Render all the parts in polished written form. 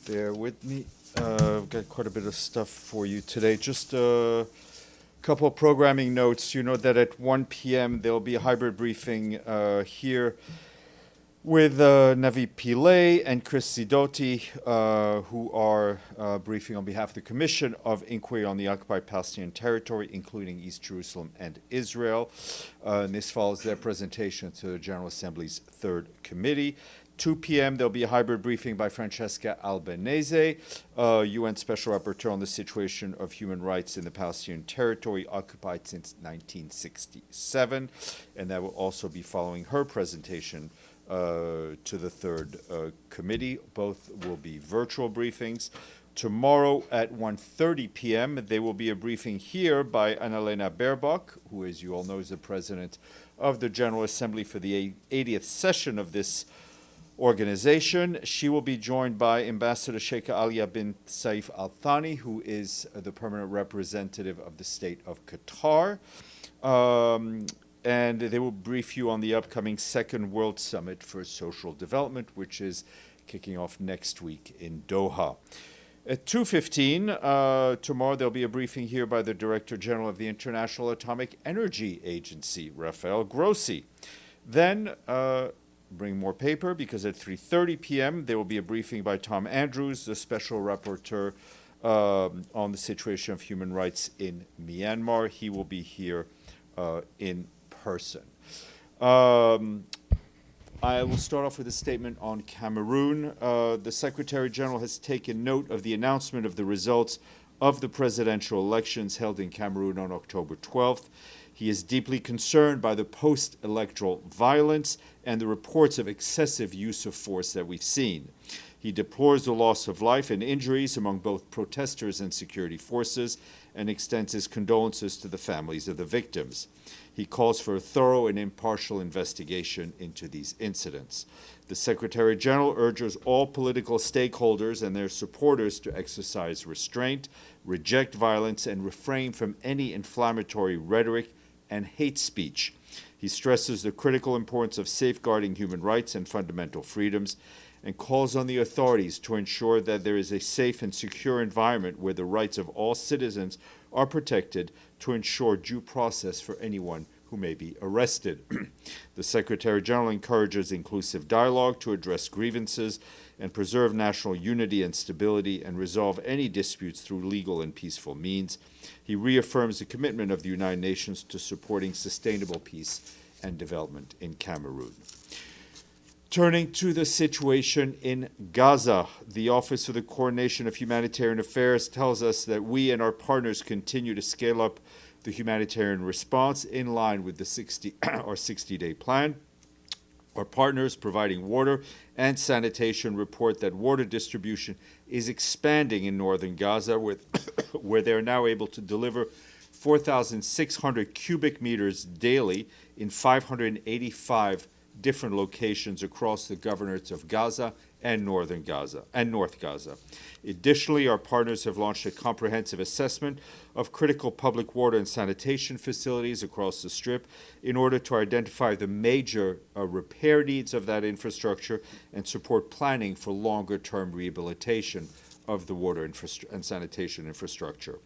Bear with me. I've got quite a bit of stuff for you today. Just a couple of programming notes. You know that at 1 p.m. there'll be a hybrid briefing here with Navi Pillay and Chris Sidoti, who are briefing on behalf of the Commission of Inquiry on the Occupied Palestinian Territory, including East Jerusalem and Israel. And this follows their presentation to the General Assembly's Third Committee. 2 p.m. there'll be a hybrid briefing by Francesca Albanese, UN Special Rapporteur on the situation of human rights in the Palestinian territory occupied since 1967. And that will also be following her presentation to the Third Committee. Both will be virtual briefings. Tomorrow at 1:30 p.m., there will be a briefing here by Annalena Baerbock, who, as you all know, is the president of the General Assembly for the 80th session of this organization. She will be joined by Ambassador Sheikha Alia bin Saif Al Thani, who is the permanent representative of the state of Qatar. And they will brief you on the upcoming Second World Summit for Social Development, which is kicking off next week in Doha. At 2:15 tomorrow, there'll be a briefing here by the Director General of the International Atomic Energy Agency, Rafael Grossi. Then bring more paper, because at 3:30 p.m. there will be a briefing by Tom Andrews, the Special Rapporteur on the situation of human rights in Myanmar. He will be here in person. I will start off with a statement on Cameroon. The Secretary General has taken note of the announcement of the results of the presidential elections held in Cameroon on October 12th. He is deeply concerned by the post-electoral violence and the reports of excessive use of force that we've seen. He deplores the loss of life and injuries among both protesters and security forces and extends his condolences to the families of the victims. He calls for a thorough and impartial investigation into these incidents. The Secretary General urges all political stakeholders and their supporters to exercise restraint, reject violence, and refrain from any inflammatory rhetoric and hate speech. He stresses the critical importance of safeguarding human rights and fundamental freedoms and calls on the authorities to ensure that there is a safe and secure environment where the rights of all citizens are protected to ensure due process for anyone who may be arrested. The Secretary General encourages inclusive dialogue to address grievances and preserve national unity and stability and resolve any disputes through legal and peaceful means. He reaffirms the commitment of the United Nations to supporting sustainable peace and development in Cameroon. Turning to the situation in Gaza, the Office for the Coordination of Humanitarian Affairs tells us that we and our partners continue to scale up the humanitarian response in line with the 60-day plan. Our partners providing water and sanitation report that water distribution is expanding in northern Gaza, where they are now able to deliver 4,600 cubic meters daily in 585 different locations across the governorates of Gaza and North Gaza. Additionally, our partners have launched a comprehensive assessment of critical public water and sanitation facilities across the Strip in order to identify the major repair needs of that infrastructure and support planning for longer-term rehabilitation of the water and sanitation infrastructure.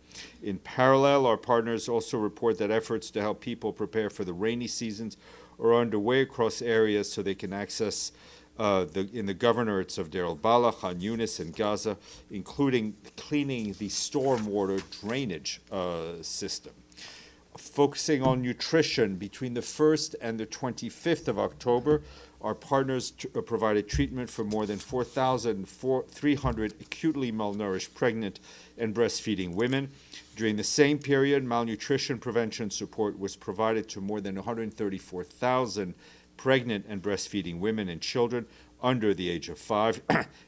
In parallel, our partners also report that efforts to help people prepare for the rainy seasons are underway across areas so they can access in the governorates of Deir al-Balah, Khan Yunis, and Gaza, including cleaning the stormwater drainage system. Focusing on nutrition, between the 1st and the 25th of October, our partners provided treatment for more than 4,300 acutely malnourished pregnant and breastfeeding women. During the same period, malnutrition prevention support was provided to more than 134,000 pregnant and breastfeeding women and children under the age of 5.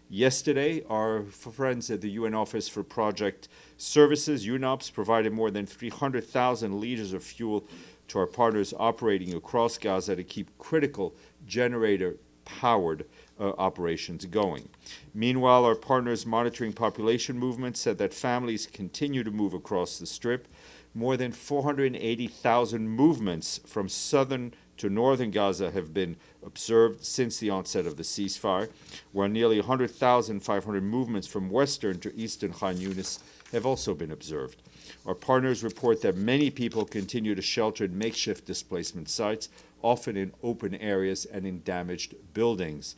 Yesterday, our friends at the UN Office for Project Services, UNOPS, provided more than 300,000 liters of fuel to our partners operating across Gaza to keep critical generator-powered operations going. Meanwhile, our partners monitoring population movements said that families continue to move across the Strip. More than 480,000 movements from southern to northern Gaza have been observed since the onset of the ceasefire, while nearly 100,500 movements from western to eastern Khan Yunis have also been observed. Our partners report that many people continue to shelter in makeshift displacement sites, often in open areas and in damaged buildings.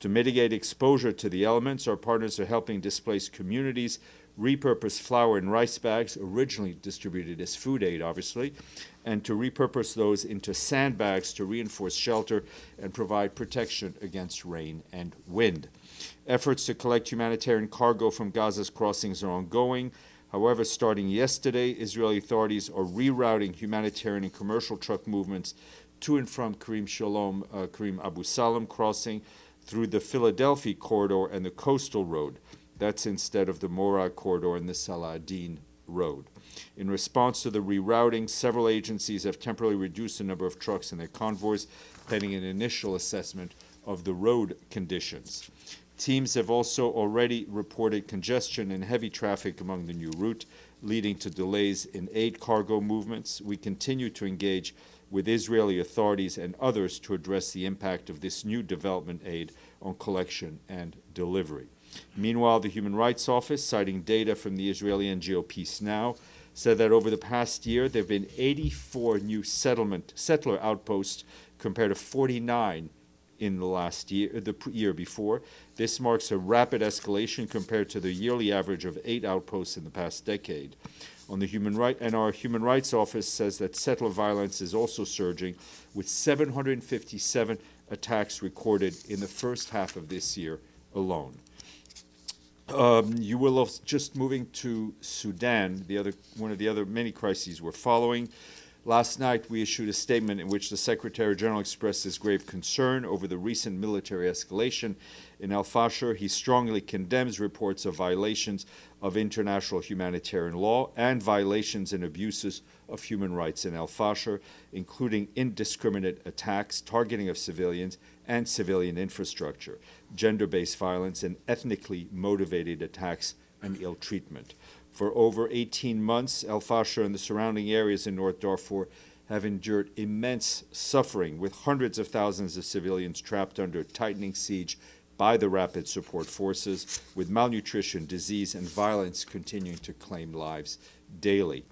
To mitigate exposure to the elements, our partners are helping displaced communities repurpose flour and rice bags, originally distributed as food aid, obviously, and to repurpose those into sandbags to reinforce shelter and provide protection against rain and wind. Efforts to collect humanitarian cargo from Gaza's crossings are ongoing. However, starting yesterday, Israeli authorities are rerouting humanitarian and commercial truck movements to and from Karim Abu Salam crossing through the Philadelphia corridor and the coastal road. That's instead of the Morag corridor and the Salah ad-Din road. In response to the rerouting, several agencies have temporarily reduced the number of trucks in their convoys, pending an initial assessment of the road conditions. Teams have also already reported congestion and heavy traffic among the new route, leading to delays in aid cargo movements. We continue to engage with Israeli authorities and others to address the impact of this new development aid on collection and delivery. Meanwhile, the Human Rights Office, citing data from the Israeli NGO Peace Now, said that over the past year there have been 84 new settler outposts compared to 49 in the year before. This marks a rapid escalation compared to the yearly average of 8 outposts in the past decade. Our Human Rights Office says that settler violence is also surging, with 757 attacks recorded in the first half of this year alone. You will have, just moving to Sudan, one of the other many crises we're following. Last night, we issued a statement in which the Secretary General expressed his grave concern over the recent military escalation in Al Fasher. He strongly condemns reports of violations of international humanitarian law and violations and abuses of human rights in Al Fasher, including indiscriminate attacks, targeting of civilians and civilian infrastructure, gender-based violence, and ethnically motivated attacks and ill treatment. For over 18 months, Al Fasher and the surrounding areas in North Darfur have endured immense suffering, with hundreds of thousands of civilians trapped under tightening siege by the rapid support forces, with malnutrition, disease, and violence continuing to claim lives daily.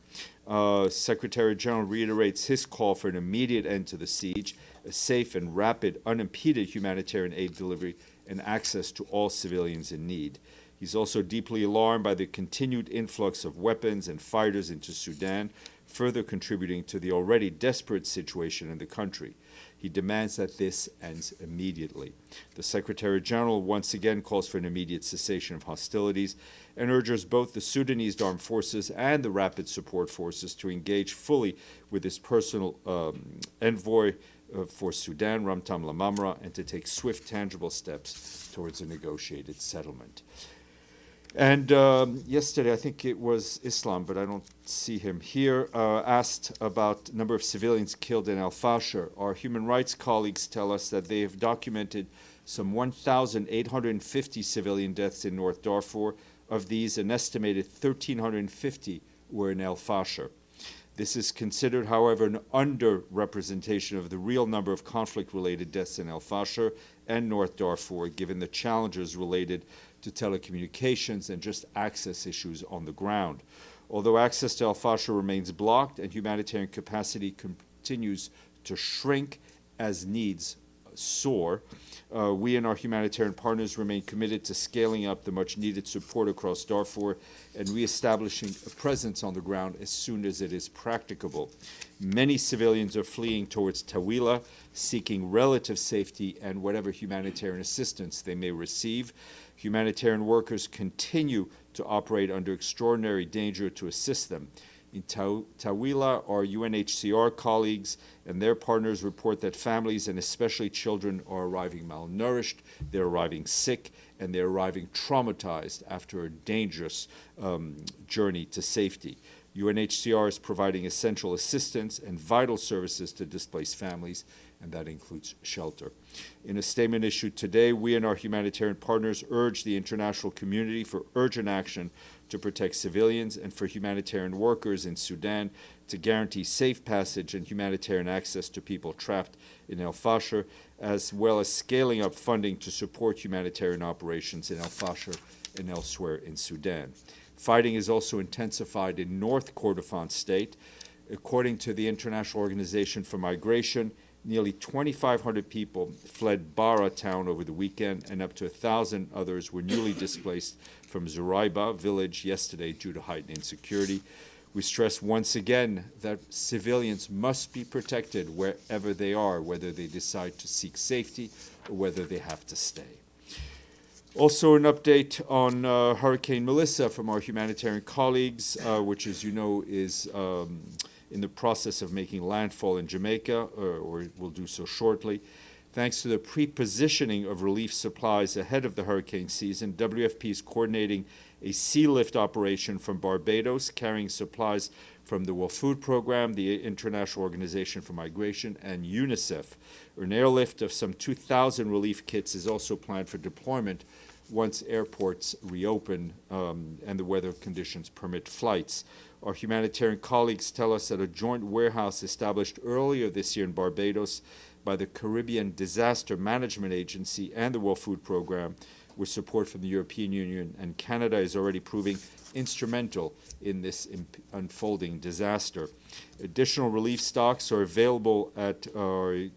Secretary General reiterates his call for an immediate end to the siege, a safe and rapid, unimpeded humanitarian aid delivery, and access to all civilians in need. He's also deeply alarmed by the continued influx of weapons and fighters into Sudan, further contributing to the already desperate situation in the country. He demands that this ends immediately. The Secretary General once again calls for an immediate cessation of hostilities and urges both the Sudanese armed forces and the rapid support forces to engage fully with his personal envoy for Sudan, Ramtam Lamamra, and to take swift, tangible steps towards a negotiated settlement. And yesterday, I think it was Islam, but I don't see him here, asked about the number of civilians killed in Al Fasher. Our human rights colleagues tell us that they have documented some 1,850 civilian deaths in North Darfur. Of these, an estimated 1,350 were in Al Fasher. This is considered, however, an underrepresentation of the real number of conflict-related deaths in Al Fasher and North Darfur, given the challenges related to telecommunications and just access issues on the ground. Although access to Al Fasher remains blocked and humanitarian capacity continues to shrink as needs soar, we and our humanitarian partners remain committed to scaling up the much-needed support across Darfur and reestablishing a presence on the ground as soon as it is practicable. Many civilians are fleeing towards Tawila, seeking relative safety and whatever humanitarian assistance they may receive. Humanitarian workers continue to operate under extraordinary danger to assist them. In Tawila, our UNHCR colleagues and their partners report that families, and especially children, are arriving malnourished, they're arriving sick, and they're arriving traumatized after a dangerous journey to safety. UNHCR is providing essential assistance and vital services to displaced families, and that includes shelter. In a statement issued today, we and our humanitarian partners urge the international community for urgent action to protect civilians and for humanitarian workers in Sudan to guarantee safe passage and humanitarian access to people trapped in El Fasher, as well as scaling up funding to support humanitarian operations in El Fasher and elsewhere in Sudan. Fighting is also intensified in North Kordofan State. According to the International Organization for Migration, nearly 2,500 people fled Bara town over the weekend, and up to 1,000 others were newly displaced from Zuraiba village yesterday due to heightened insecurity. We stress once again that civilians must be protected wherever they are, whether they decide to seek safety or whether they have to stay. Also, an update on Hurricane Melissa from our humanitarian colleagues, which, as you know, is in the process of making landfall in Jamaica, or will do so shortly. Thanks to the pre-positioning of relief supplies ahead of the hurricane season, WFP is coordinating a sea lift operation from Barbados, carrying supplies from the World Food Program, the International Organization for Migration, and UNICEF. An airlift of some 2,000 relief kits is also planned for deployment once airports reopen and the weather conditions permit flights. Our humanitarian colleagues tell us that a joint warehouse established earlier this year in Barbados by the Caribbean Disaster Management Agency and the World Food Program, with support from the European Union and Canada, is already proving instrumental in this unfolding disaster. Additional relief stocks are available at our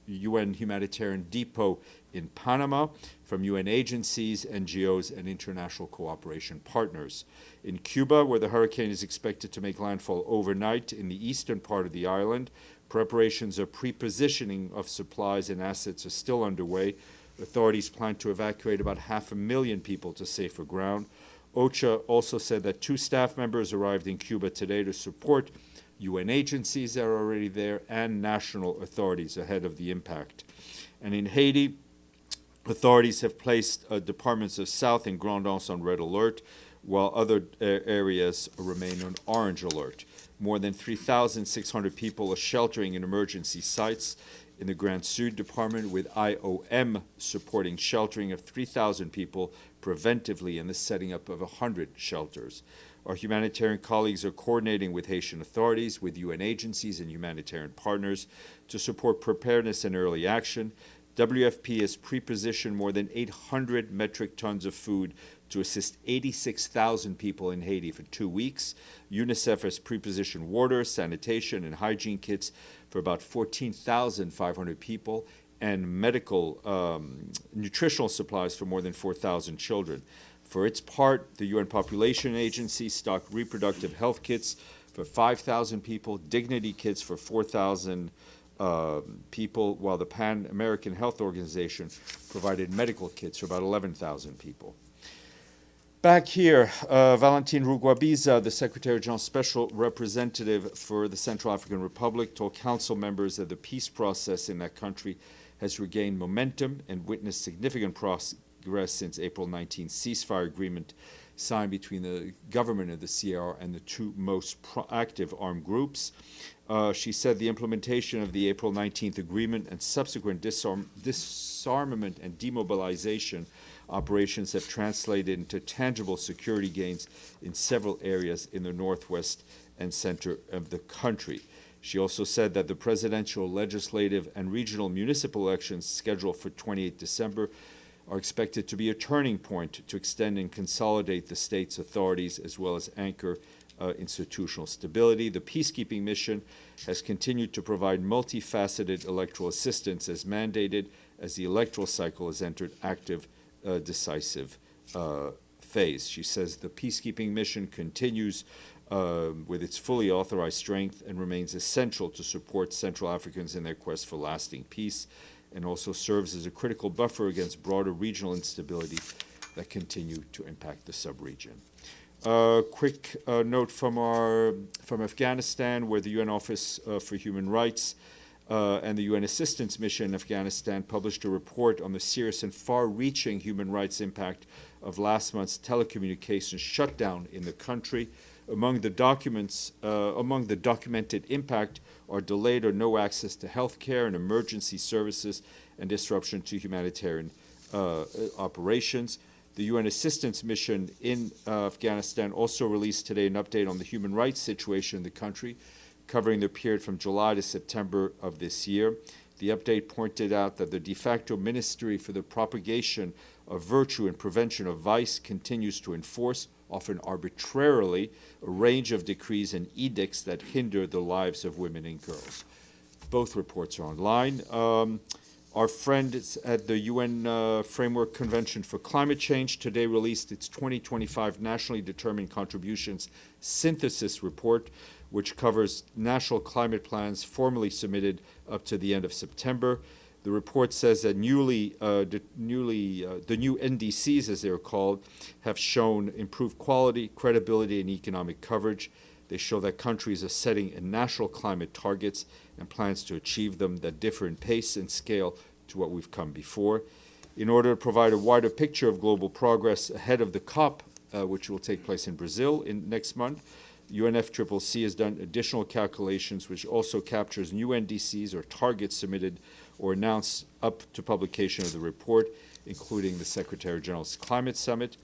UN Humanitarian Depot in Panama from UN agencies, NGOs, and international cooperation partners. In Cuba, where the hurricane is expected to make landfall overnight in the eastern part of the island, preparations of pre-positioning of supplies and assets are still underway. Authorities plan to evacuate about 500,000 people to safer ground. OCHA also said that 2 staff members arrived in Cuba today to support UN agencies that are already there and national authorities ahead of the impact. And in Haiti, authorities have placed departments of South and Grand Anse on red alert, while other areas remain on orange alert. More than 3,600 people are sheltering in emergency sites in the Grand Sud Department, with IOM supporting sheltering of 3,000 people preventively and the setting up of 100 shelters. Our humanitarian colleagues are coordinating with Haitian authorities, with UN agencies and humanitarian partners to support preparedness and early action. WFP has pre-positioned more than 800 metric tons of food to assist 86,000 people in Haiti for 2 weeks. UNICEF has pre-positioned water, sanitation, and hygiene kits for about 14,500 people, and medical nutritional supplies for more than 4,000 children. For its part, the UN Population Agency stocked reproductive health kits for 5,000 people, dignity kits for 4,000 people, while the Pan American Health Organization provided medical kits for about 11,000 people. Back here, Valentin Rugwabiza, the Secretary General Special Representative for the Central African Republic, told council members that the peace process in that country has regained momentum and witnessed significant progress since April 19th ceasefire agreement signed between the government of the CAR and the 2 most active armed groups. She said the implementation of the April 19th agreement and subsequent disarmament and demobilization operations have translated into tangible security gains in several areas in the northwest and center of the country. She also said that the presidential, legislative, and regional municipal elections scheduled for 28 December are expected to be a turning point to extend and consolidate the state's authorities as well as anchor institutional stability. The peacekeeping mission has continued to provide multifaceted electoral assistance as mandated as the electoral cycle has entered active decisive phase. She says the peacekeeping mission continues with its fully authorized strength and remains essential to support Central Africans in their quest for lasting peace, and also serves as a critical buffer against broader regional instability that continue to impact the sub-region. Quick note from Afghanistan, where the UN Office for Human Rights and the UN Assistance Mission in Afghanistan published a report on the serious and far-reaching human rights impact of last month's telecommunications shutdown in the country. Among the documented impact are delayed or no access to health care and emergency services and disruption to humanitarian operations. The UN Assistance Mission in Afghanistan also released today an update on the human rights situation in the country, covering the period from July to September of this year. The update pointed out that the de facto Ministry for the Propagation of Virtue and Prevention of Vice continues to enforce, often arbitrarily, a range of decrees and edicts that hinder the lives of women and girls. Both reports are online. Our friends at the UN Framework Convention for Climate Change today released its 2025 Nationally Determined Contributions Synthesis Report, which covers national climate plans formally submitted up to the end of September. The report says that the new NDCs, as they're called, have shown improved quality, credibility, and economic coverage. They show that countries are setting national climate targets and plans to achieve them that differ in pace and scale to what we've come before. In order to provide a wider picture of global progress ahead of the COP, which will take place in Brazil next month, UNFCCC has done additional calculations which also captures new NDCs or targets submitted or announced up to publication of the report, including the Secretary General's Climate Summit.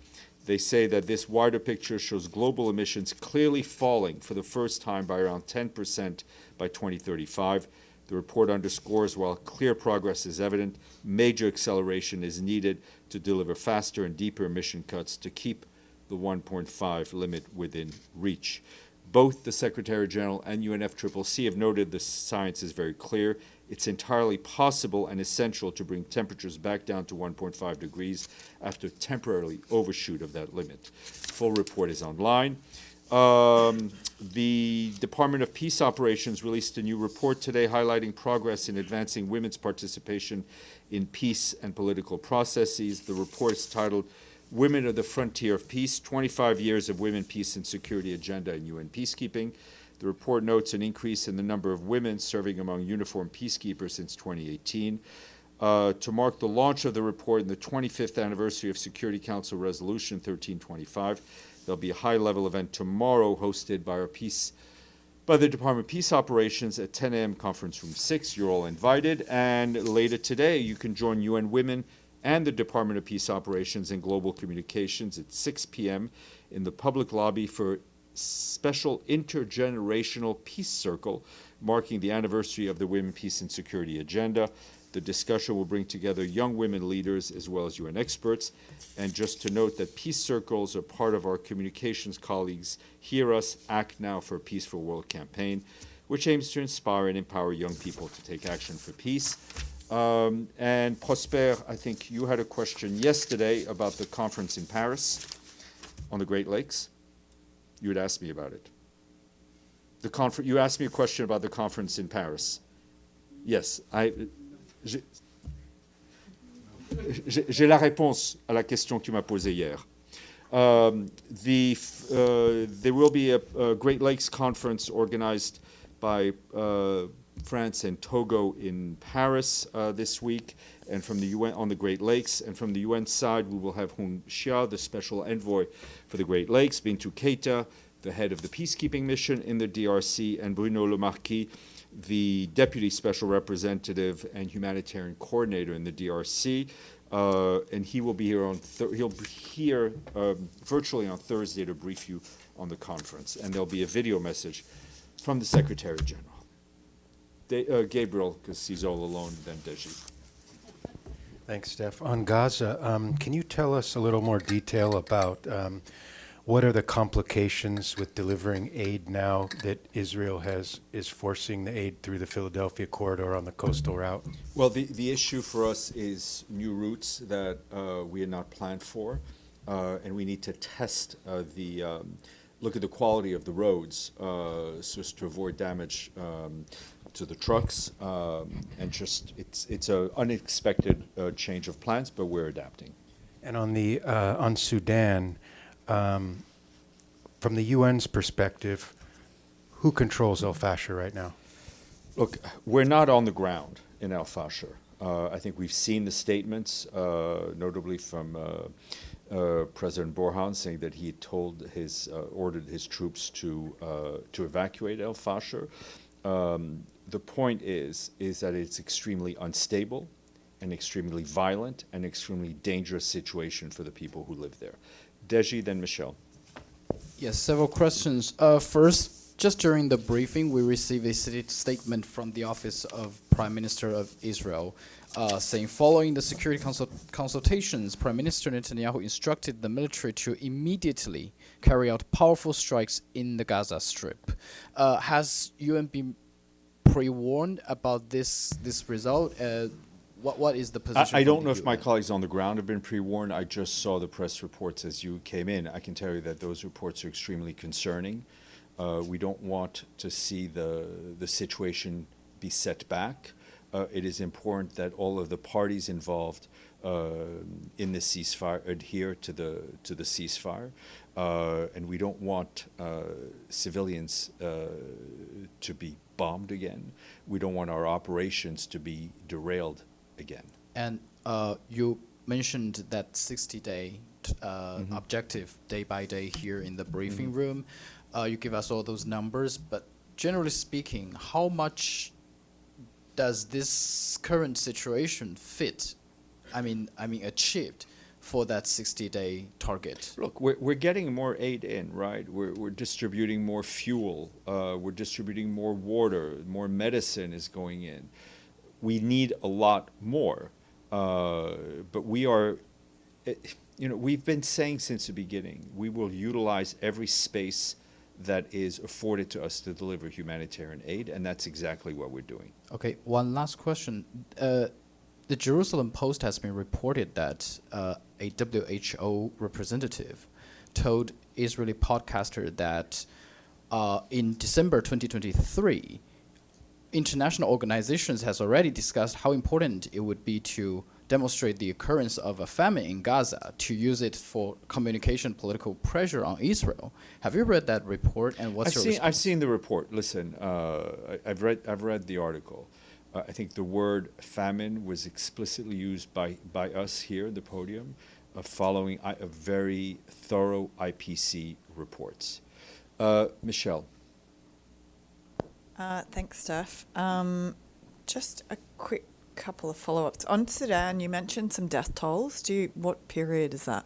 They say that this wider picture shows global emissions clearly falling for the first time by around 10% by 2035. The report underscores, while clear progress is evident, major acceleration is needed to deliver faster and deeper emission cuts to keep the 1.5 limit within reach. Both the Secretary General and UNFCCC have noted the science is very clear. It's entirely possible and essential to bring temperatures back down to 1.5 degrees after temporarily overshoot of that limit. Full report is online. The Department of Peace Operations released a new report today highlighting progress in advancing women's participation in peace and political processes. The report is titled Women are the Frontier of Peace, 25 Years of Women, Peace and Security Agenda in UN Peacekeeping. The report notes an increase in the number of women serving among uniformed peacekeepers since 2018. To mark the launch of the report and the 25th anniversary of Security Council Resolution 1325, there'll be a high-level event tomorrow hosted by the Department of Peace Operations at 10 a.m. Conference Room 6. You're all invited. And later today, you can join UN Women and the Department of Peace Operations and Global Communications at 6 p.m. in the public lobby for special intergenerational peace circle marking the anniversary of the Women, Peace and Security Agenda. The discussion will bring together young women leaders as well as UN experts. And just to note that peace circles are part of our communications colleagues' Hear Us, Act Now for a Peaceful World campaign, which aims to inspire and empower young people to take action for peace. And Prosper, I think you had a question yesterday about the conference in Paris on the Great Lakes. You had asked me about it. You asked me a question about the conference in Paris. Yes, j'ai la réponse à la question que tu m'as posée hier. There will be a Great Lakes conference organized by France and Togo in Paris this week, and from the UN on the Great Lakes. And from the UN side, we will have Hung Xia, the special envoy for the Great Lakes, Bintou Keita, the head of the peacekeeping mission in the DRC, and Bruno Le Marquis, the deputy special representative and humanitarian coordinator in the DRC. And he will be here he'll be here virtually on Thursday to brief you on the conference. And there'll be a video message from the Secretary General. Gabriel, because he's all alone, then Deji. Thanks, Steph. On Gaza, can you tell us a little more detail about what are the complications with delivering aid now that Israel is forcing the aid through the Philadelphia corridor on the coastal route? Well, the issue for us is new routes that we had not planned for, and we need to test look at the quality of the roads so as to avoid damage to the trucks, and just it's an unexpected change of plans, but we're adapting. And on Sudan, from the UN's perspective, who controls El Fasher right now? Look, we're not on the ground in El Fasher. I think we've seen the statements, notably from President Borhan, saying that he told ordered his troops to evacuate El Fasher. The point is that it's extremely unstable, an extremely violent, and extremely dangerous situation for the people who live there. Deji, then Michelle. Yes, several questions. First, just during the briefing, we received a statement from the Office of Prime Minister of Israel saying, following the security consultations, Prime Minister Netanyahu instructed the military to immediately carry out powerful strikes in the Gaza Strip. Has UN been pre-warned about this result? What is the position? I don't know if my colleagues on the ground have been pre-warned. I just saw the press reports as you came in. I can tell you that those reports are extremely concerning. We don't want to see the situation be set back. It is important that all of the parties involved in the ceasefire adhere to the ceasefire, and we don't want civilians to be bombed again. We don't want our operations to be derailed again. And you mentioned that 60-day objective day by day here in the briefing room. You give us all those numbers, but generally speaking, how much does this current situation fit? I mean, achieved for that 60-day target? Look, we're getting more aid in, right? We're distributing more fuel. We're distributing more water. More medicine is going in. We need a lot more, but we are, we've been saying since the beginning, we will utilize every space that is afforded to us to deliver humanitarian aid, and that's exactly what we're doing. Okay, one last question. The Jerusalem Post has been reported that a WHO representative told Israeli podcaster that in December 2023, international organizations has already discussed how important it would be to demonstrate the occurrence of a famine in Gaza to use it for communication political pressure on Israel. Have you read that report, and what's your response? I've seen the report. Listen, I've read the article. I think the word famine was explicitly used by us here at the podium, following a very thorough IPC reports. Michelle. Thanks, Steph. Just a quick couple of follow-ups. On Sudan, you mentioned some death tolls. What period is that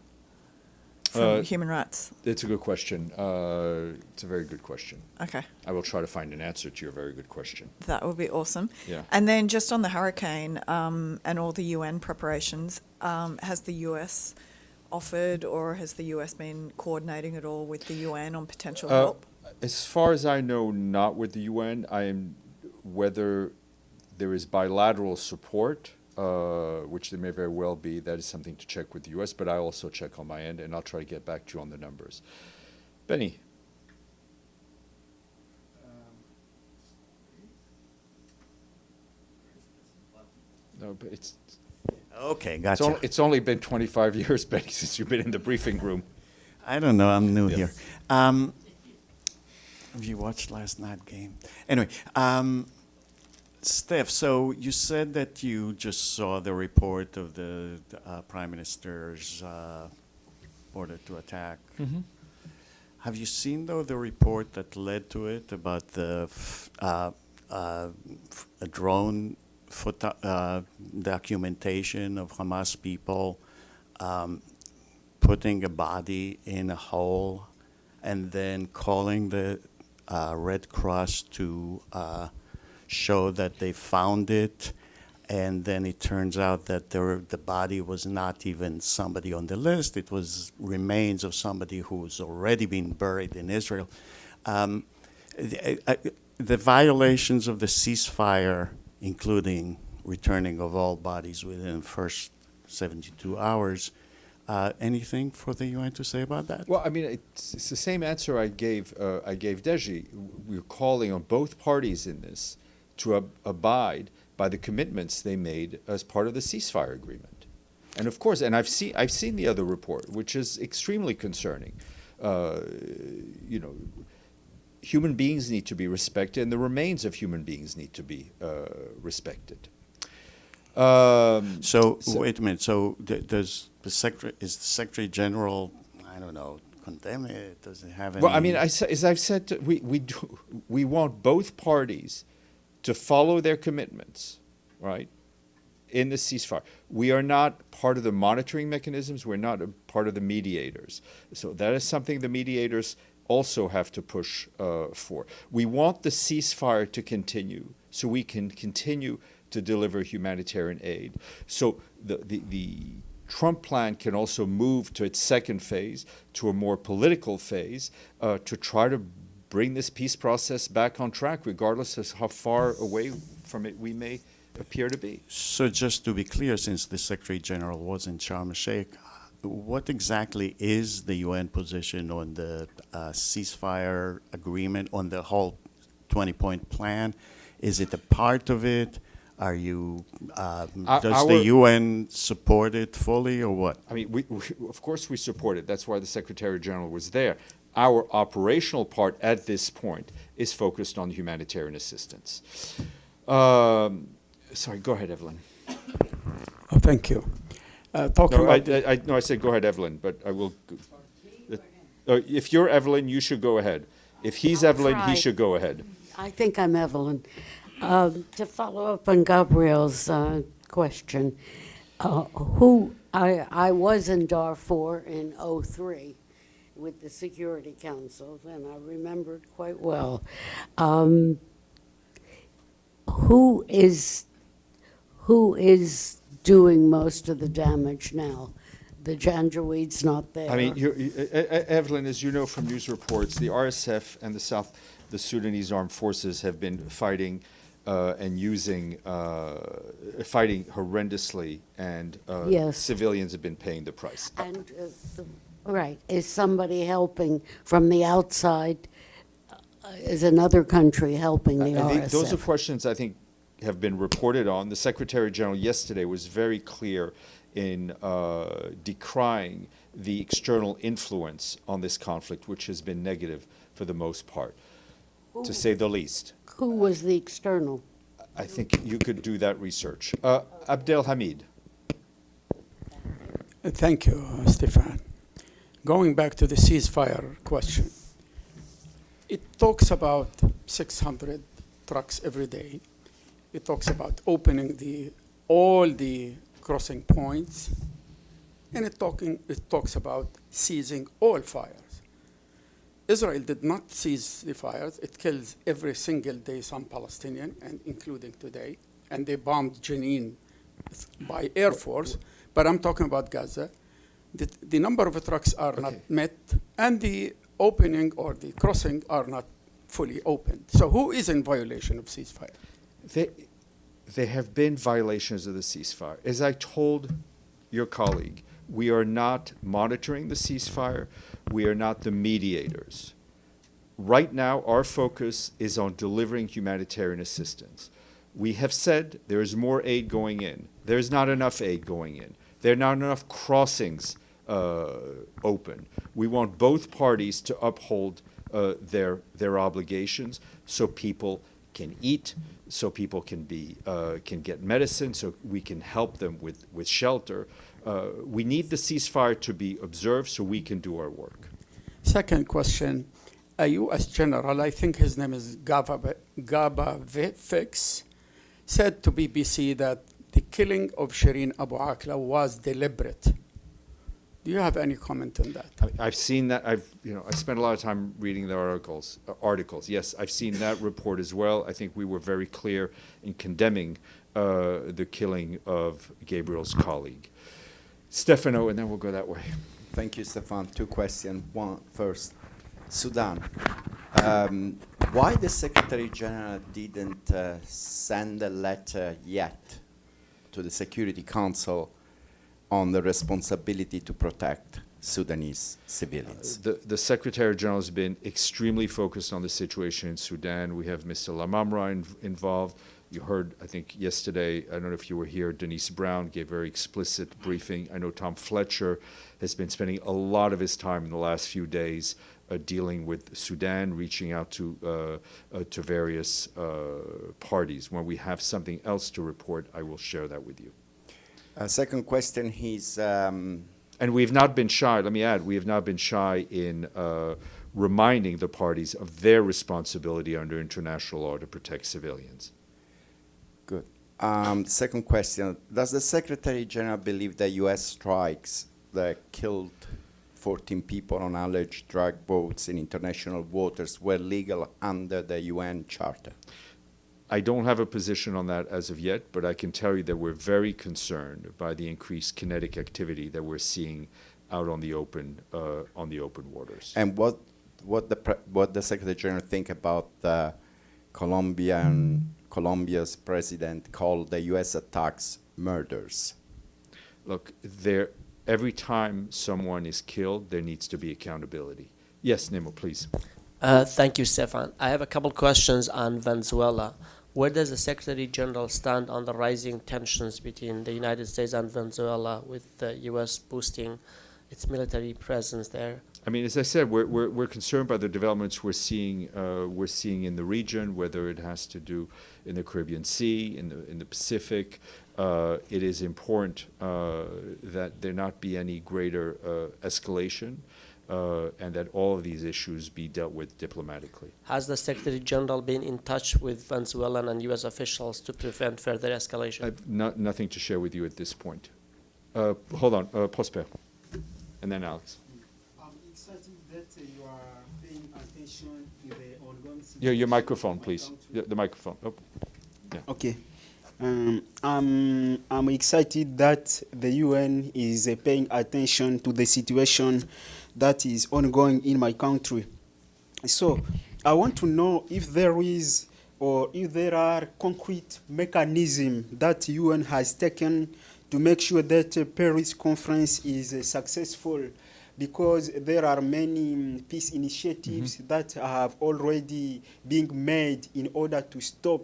from human rights? It's a good question. It's a very good question. Okay. I will try to find an answer to your very good question. That would be awesome. Yeah. And then just on the hurricane and all the UN preparations, has the US offered, or has the US been coordinating at all with the UN on potential help? As far as I know, not with the UN. Whether there is bilateral support, which there may very well be, that is something to check with the US, but I also check on my end, and I'll try to get back to you on the numbers. Benny. No, but it's... Okay, gotcha. It's only been 25 years, Benny, since you've been in the briefing room. I don't know. I'm new Yeah. here. Have you watched last night's game? Anyway, Steph, so you said that you just saw the report of the Prime Minister's order to attack. Mm-hmm. Have you seen, though, the report that led to it about the a drone documentation of Hamas people putting a body in a hole and then calling the Red Cross to show that they found it, and then it turns out that the body was not even somebody on the list. It was remains of somebody who's already been buried in Israel. The violations of the ceasefire, including returning of all bodies within the first 72 hours, anything for the UN to say about that? Well, I mean, it's the same answer I gave Deji. We're calling on both parties in this to abide by the commitments they made as part of the ceasefire agreement. And of course, and I've seen the other report, which is extremely concerning. Human beings need to be respected, and the remains of human beings need to be respected. So, So- wait a minute. So does the Secretary General, I don't know, condemn it? Does it have any? Well, I mean, as I've said, we want both parties to follow their commitments, right, in the ceasefire. We are not part of the monitoring mechanisms. We're not a part of the mediators. So that is something the mediators also have to push for. We want the ceasefire to continue so we can continue to deliver humanitarian aid. So the Trump plan can also move to its second phase, to a more political phase, to try to bring this peace process back on track, regardless of how far away from it we may appear to be. So just to be clear, since the Secretary General was in Sharm el-Sheikh, what exactly is the UN position on the ceasefire agreement, on the whole 20-point plan? Is it a part of it? Are you, does the UN support it fully, or what? I mean, we of course we support it. That's why the Secretary General was there. Our operational part at this point is focused on humanitarian assistance. Sorry, go ahead, Evelyn. Oh, thank you. No, I said go ahead, Evelyn, but I will. If you're Evelyn, you should go ahead. If he's Evelyn, he try. should go ahead. I think I'm Evelyn. To follow up on Gabriel's question, I was in Darfur in '03 with the Security Council, and I remember it quite well. Who is doing most of the damage now? The Janjaweed's not there. I mean, Evelyn, as you know from news reports, the RSF and the Sudanese armed forces have been fighting and fighting horrendously, and Yes. civilians have been paying the price. And, right, is somebody helping from the outside? Is another country helping the I think RSF? those are questions I think have been reported on. The Secretary General yesterday was very clear in decrying the external influence on this conflict, which has been negative for the most part, to say the least. Who was the external? I think you could do that research. Abdel Hamid. Thank you, Stéphane. Going back to the ceasefire question, it talks about 600 trucks every day. It talks about opening all the crossing points, and it talks about seizing all fires. Israel did not seize the fires. It kills every single day some Palestinian, and including today, and they bombed Jenin by Air Force, but I'm talking about Gaza. The number of trucks are not met, and the opening or the crossing are not fully opened. So who is in violation of ceasefire? There have been violations of the ceasefire. As I told your colleague, we are not monitoring the ceasefire. We are not the mediators. Right now, our focus is on delivering humanitarian assistance. We have said there is more aid going in. There's not enough aid going in. There are not enough crossings open. We want both parties to uphold their obligations so people can eat, so people can get medicine, so we can help them with shelter. We need the ceasefire to be observed so we can do our work. Second question, a U.S. general, I think his name is Gabavix, said to BBC that the killing of Shireen Abu Akleh was deliberate. Do you have any comment on that? I've seen that. I spent a lot of time reading the articles. Yes, I've seen that report as well. I think we were very clear in condemning the killing of Gabriel's colleague. Stéphane, and then we'll go that way. Thank you, Stéphane. Two questions. One, first, Sudan. Why the Secretary General didn't send a letter yet to the Security Council on the responsibility to protect Sudanese civilians? The Secretary General has been extremely focused on the situation in Sudan. We have Mr. Lamamra involved. You heard, I think, yesterday, I don't know if you were here, Denise Brown gave a very explicit briefing. I know Tom Fletcher has been spending a lot of his time in the last few days dealing with Sudan, reaching out to various parties. When we have something else to report, I will share that with you. Second question is... And we have not been shy, let me add, we have not been shy in reminding the parties of their responsibility under international law to protect civilians. Good. Second question. Does the Secretary General believe that U.S. strikes that killed 14 people on alleged drug boats in international waters were legal under the UN Charter? I don't have a position on that as of yet, but I can tell you that we're very concerned by the increased kinetic activity that we're seeing out on the open waters. And what the Secretary General think about the Colombia's president called the U.S. attacks murders? Look, every time someone is killed, there needs to be accountability. Yes, Nemo, please. Thank you, Stéphane. I have a couple questions on Venezuela. Where does the Secretary General stand on the rising tensions between the United States and Venezuela, with the U.S. boosting its military presence there? I mean, as I said, we're concerned by the developments we're seeing in the region, whether it has to do in the Caribbean Sea, in the Pacific. It is important that there not be any greater escalation, and that all of these issues be dealt with diplomatically. Has the Secretary General been in touch with Venezuelan and U.S. officials to prevent further escalation? I've nothing to share with you at this point. Hold on, Prosper, and then Alex. I'm excited that you are paying attention to the ongoing situation. Your microphone, please. The microphone. Oh. Yeah. Okay. I'm excited that the UN is paying attention to the situation that is ongoing in my country. So I want to know if there is or if there are concrete mechanisms that UN has taken to make sure that Paris conference is successful, because there are many peace initiatives that have already been made in order to stop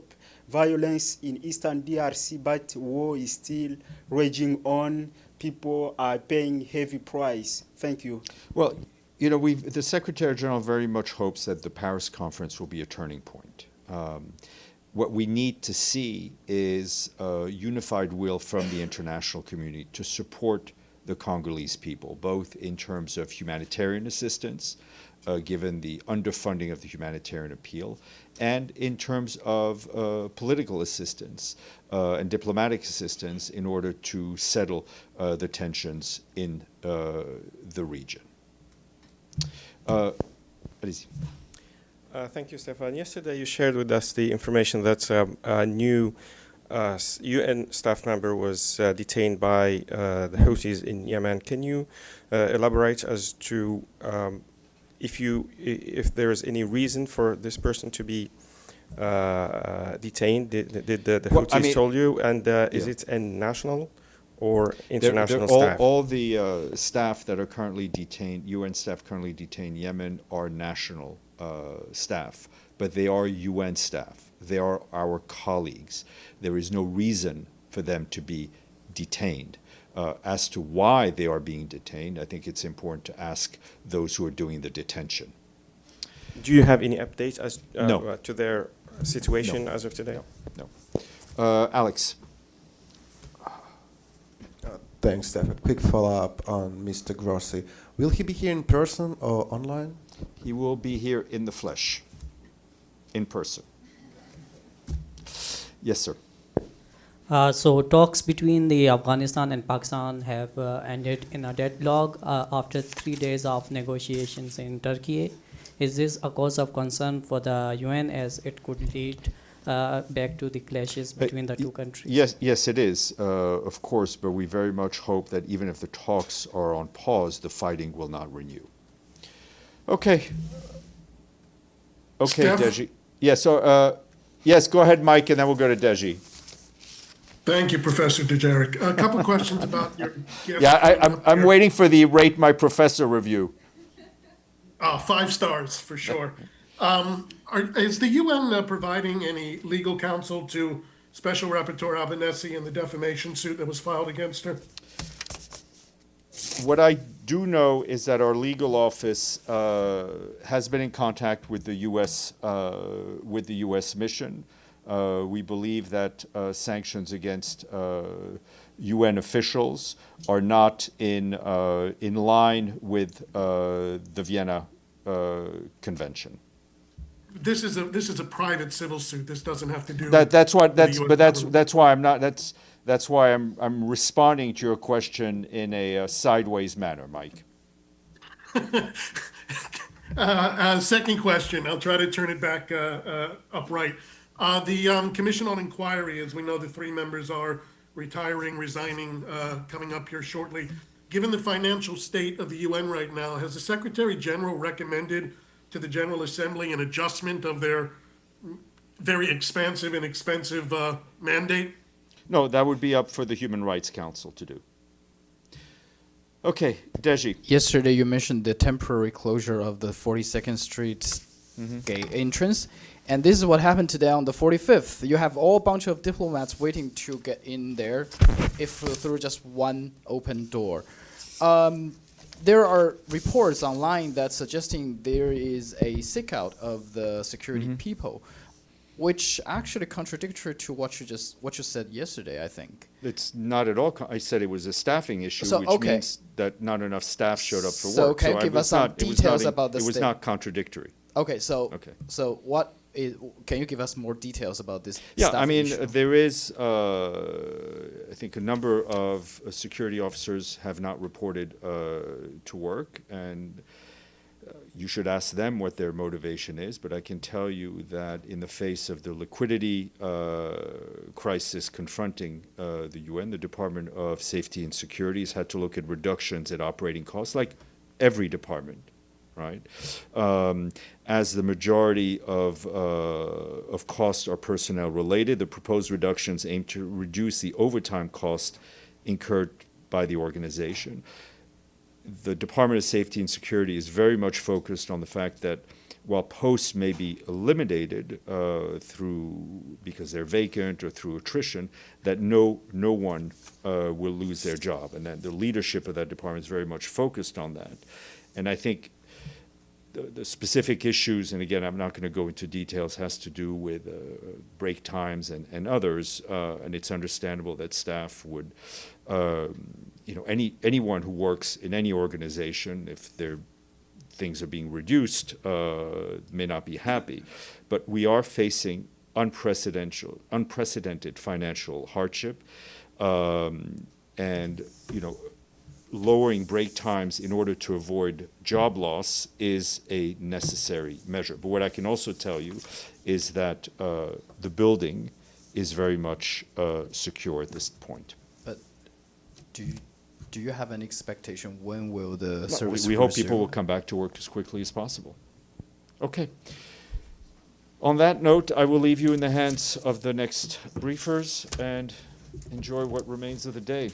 violence in Eastern DRC, but war is still raging on. People are paying heavy price. Thank you. Well, you know, the Secretary General very much hopes that the Paris conference will be a turning point. What we need to see is a unified will from the international community to support the Congolese people, both in terms of humanitarian assistance, given the underfunding of the humanitarian appeal, and in terms of political assistance and diplomatic assistance in order to settle the tensions in the region. Please. Thank you, Stéphane. Yesterday you shared with us the information that a new UN staff member was detained by the Houthis in Yemen. Can you elaborate as to if there is any reason for this person to be detained? Did the Houthis told you? And is it a national or international staff? All the staff that are currently detained, UN staff currently detained in Yemen, are national staff, but they are UN staff. They are our colleagues. There is no reason for them to be detained. As to why they are being detained, I think it's important to ask those who are doing the detention. Do you have any updates as No. to their situation as of today? No. Alex. Thanks, Steph. A quick follow-up on Mr. Grossi. Will he be here in person or online? He will be here in the flesh, in person. Yes, sir. So talks between the Afghanistan and Pakistan have ended in a deadlock after 3 days of negotiations in Turkey. Is this a cause of concern for the UN, as it could lead back to the clashes between the two countries? Yes, it is, of course, but we very much hope that even if the talks are on pause, the fighting will not renew. Okay. Okay, Steph? Deji. Yes, so, yes, go ahead, Mike, and then we'll go to Deji. Thank you, Professor Dujarric. A couple questions about your gift. Yeah, I'm waiting for the Rate My Professor review. 5 stars, for sure. Is the UN providing any legal counsel to Special Rapporteur Albanese and the defamation suit that was filed against her? What I do know is that our legal office has been in contact with the U.S. mission. We believe that sanctions against UN officials are not in line with the Vienna Convention. This is a private civil suit. This doesn't have to do. That's why with the US government. that's why I'm not that's why I'm responding to your question in a sideways manner, Mike. Second question. I'll try to turn it back upright. The Commission on Inquiry, as we know, the 3 members are retiring, resigning, coming up here shortly. Given the financial state of the UN right now, has the Secretary General recommended to the General Assembly an adjustment of their very expansive and expensive mandate? No, that would be up for the Human Rights Council to do. Okay, Deji. Yesterday you mentioned the temporary closure of the 42nd Street gate entrance. And this is what happened today on the 45th. You have all bunch of diplomats waiting to get in there if through just one open door. There are reports online that suggesting there is a sick out of the security people, which actually contradictory to what you said yesterday, I think. It's not at all. I said it was a staffing issue, So, which okay. means that not enough staff showed up for So work. can you give us some details about the It was state? not contradictory. Okay, so Okay. so what is? Can you give us more details about this? Yeah, staff I mean, issue? there is, I think, a number of security officers have not reported to work, and you should ask them what their motivation is. But I can tell you that in the face of the liquidity crisis confronting the UN, the Department of Safety and Security has had to look at reductions in operating costs, like every department. Right, as the majority of costs are personnel related, the proposed reductions aim to reduce the overtime cost incurred by the organization. The Department of Safety and Security is very much focused on the fact that while posts may be eliminated because they're vacant or through attrition, that no one will lose their job, and that the leadership of that department is very much focused on that. And I think the specific issues, and again, I'm not going to go into details, has to do with break times and others, and it's understandable that staff would, anyone who works in any organization, if their things are being reduced, may not be happy. But we are facing unprecedented financial hardship, and lowering break times in order to avoid job loss is a necessary measure. But what I can also tell you is that the building is very much secure at this point. But do you have an expectation when will the service We hope people resume? will come back to work as quickly as possible. Okay. On that note, I will leave you in the hands of the next briefers and enjoy what remains of the day.